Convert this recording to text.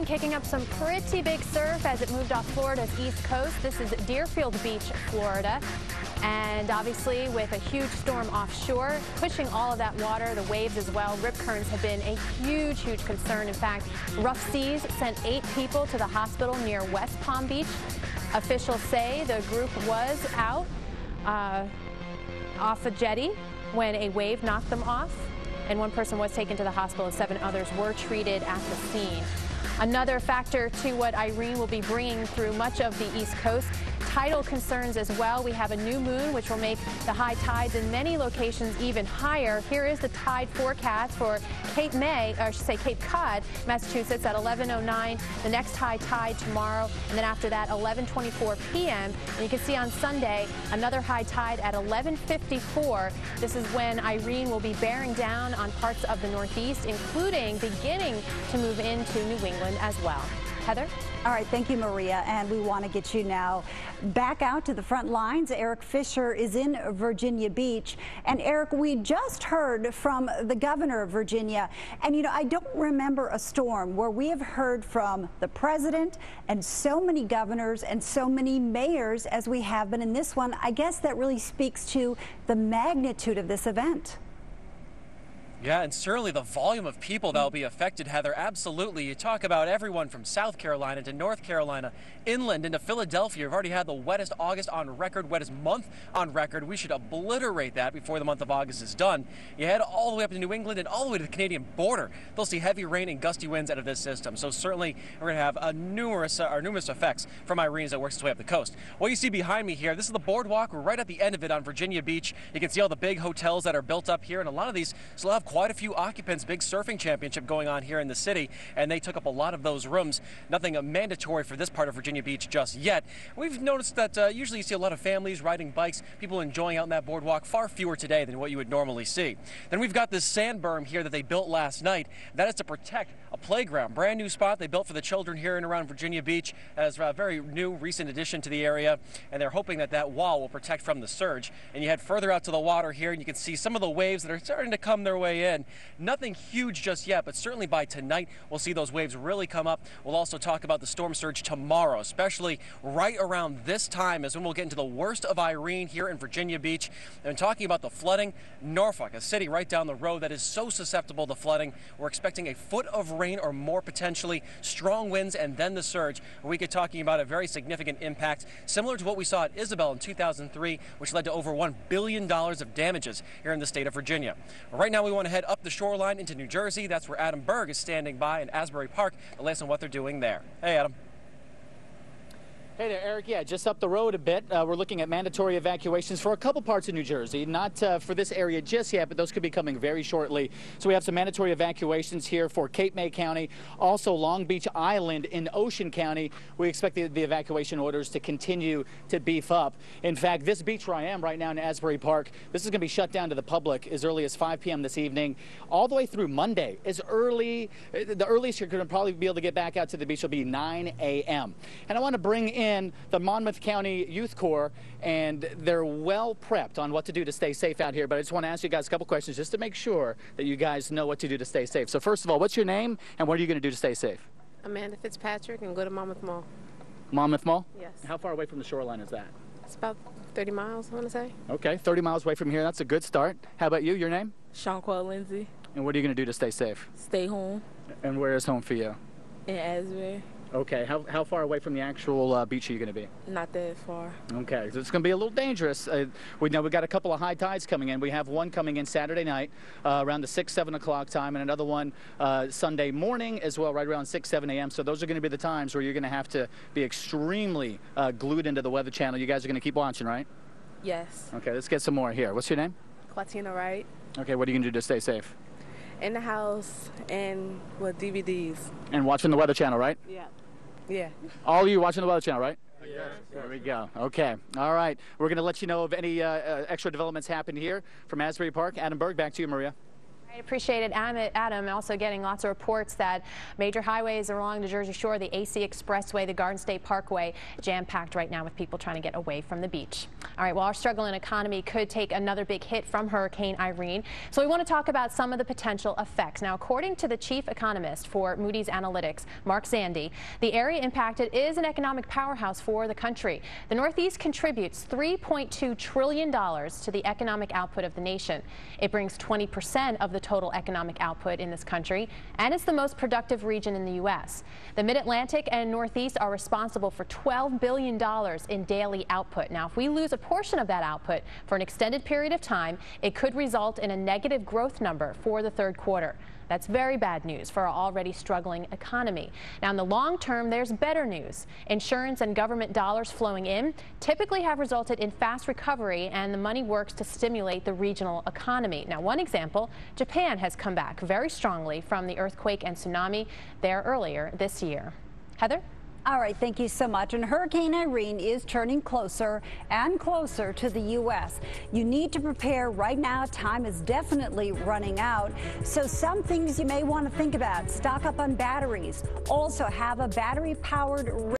Irene kicking up some pretty big surf as it moved off Florida's east coast. This is Deerfield Beach, Florida. And obviously with a huge storm offshore, pushing all of that water, the waves as well, rip currents have been a huge concern. In fact, rough seas sent 8 people to the hospital near West Palm Beach. Officials say the group was out off a jetty when a wave knocked them off, and 1 person was taken to the hospital and 7 others were treated at the scene. Another factor to what Irene will be bringing through much of the East Coast, tidal concerns as well. We have a new moon, which will make the high tides in many locations even higher. Here is the tide forecast for Cape Cod, Massachusetts at 11:09. The next high tide tomorrow, and then after that 11:24 p.m. And you can see on Sunday another high tide at 11:54. This is when Irene will be bearing down on parts of the Northeast, including beginning to move into New England as well. Heather? All right, thank you, Maria. And we want to get you now back out to the front lines. Eric Fisher is in Virginia Beach. And Eric, we just heard from the governor of Virginia. And, you know, I don't remember a storm where we have heard from the president and so many governors and so many mayors as we have been in this one. I guess that really speaks to the magnitude of this event. Yeah, and certainly the volume of people that will be affected, Heather, absolutely. You talk about everyone from South Carolina to North Carolina, inland into Philadelphia. We've already had the wettest August on record, wettest month on record. We should obliterate that before the month of August is done. You head all the way up to New England and all the way to the Canadian border. They'll see heavy rain and gusty winds out of this system. So certainly we're going to have numerous effects from Irene as it works its way up the coast. What you see behind me here, this is the boardwalk. We're right at the end of it on Virginia Beach. You can see all the big hotels that are built up here, and a lot of these still have quite a few occupants. Big surfing championship going on here in the city, and they took up a lot of those rooms. Nothing mandatory for this part of Virginia Beach just yet. We've noticed that usually you see a lot of families riding bikes, people enjoying out on that boardwalk. Far fewer today than what you would normally see. Then we've got this sand berm here that they built last night. That is to protect a playground, brand new spot they built for the children here and around Virginia Beach as a very new, recent addition to the area, and they're hoping that that wall will protect from the surge. And you head further out to the water here, and you can see some of the waves that are starting to come their way in. Nothing huge just yet, but certainly by tonight we'll see those waves really come up. We'll also talk about the storm surge tomorrow, especially right around this time is when we'll get into the worst of Irene here in Virginia Beach. And talking about the flooding, Norfolk, a city right down the road that is so susceptible to flooding. We're expecting a foot of rain or more potentially, strong winds, and then the surge. We could talking about a very significant impact, similar to what we saw at Isabel in 2003, which led to over $1 billion of damages here in the state of Virginia. Right now we want to head up the shoreline into New Jersey. That's where Adam Berg is standing by in Asbury Park. The latest on what they're doing there. Hey, Adam. Hey there, Eric. Yeah, just up the road a bit. We're looking at mandatory evacuations for a couple parts of New Jersey. Not for this area just yet, but those could be coming very shortly. So we have some mandatory evacuations here for Cape May County, also Long Beach Island in Ocean County. We expect the evacuation orders to continue to beef up. In fact, this beach where I am right now in Asbury Park, this is going to be shut down to the public as early as 5 p.m. this evening, all the way through Monday. The earliest you're going to probably be able to get back out to the beach will be 9 a.m. And I want to bring in the Monmouth County Youth Corps, and they're well prepped on what to do to stay safe out here. But I just want to ask you guys a couple questions just to make sure that you guys know what to do to stay safe. So first of all, what's your name and what are you going to do to stay safe? Amanda Fitzpatrick, and go to Monmouth Mall. Monmouth Mall? Yes. How far away from the shoreline is that? It's about 30 miles, I want to say. Okay, 30 miles away from here. That's a good start. How about you? Your name? Shawnquelle Lindsay. And what are you going to do to stay safe? Stay home. And where is home for you? In Asbury. Okay, how far away from the actual beach are you going to be? Not that far. Okay, so it's going to be a little dangerous. We know we've got a couple of high tides coming in. We have one coming in Saturday night around the 6, 7 o'clock time, and another one Sunday morning as well, right around 6, 7 a.m. So those are going to be the times where you're going to have to be extremely glued into the Weather Channel. You guys are going to keep watching, right? Yes. Okay, let's get some more here. What's your name? Clatina Wright. Okay, what are you going to do to stay safe? In the house and with DVDs. And watching the Weather Channel, right? Yeah. Yeah. All of you watching the Weather Channel, right? Yes. There we go. Okay. All right. We're going to let you know of any extra developments happen here from Asbury Park. Adam Berg, back to you, Maria. I appreciate it, Adam. Also getting lots of reports that major highways along the Jersey Shore, the AC Expressway, the Garden State Parkway, jam-packed right now with people trying to get away from the beach. All right, well, our struggling economy could take another big hit from Hurricane Irene. So we want to talk about some of the potential effects. Now, according to the chief economist for Moody's Analytics, Mark Zandi, the area impacted is an economic powerhouse for the country. The Northeast contributes $3.2 trillion to the economic output of the nation. It brings 20% of the total economic output in this country, and it's the most productive region in the U.S. The Mid-Atlantic and Northeast are responsible for $12 billion in daily output. Now, if we lose a portion of that output for an extended period of time, it could result in a negative growth number for the third quarter. That's very bad news for our already struggling economy. Now, in the long term, there's better news. Insurance and government dollars flowing in typically have resulted in fast recovery, and the money works to stimulate the regional economy. Now, one example, Japan has come back very strongly from the earthquake and tsunami there earlier this year. Heather? All right, thank you so much. And Hurricane Irene is turning closer and closer to the U.S. You need to prepare right now. Time is definitely running out. So some things you may want to think about. Stock up on batteries. Also have a battery-powered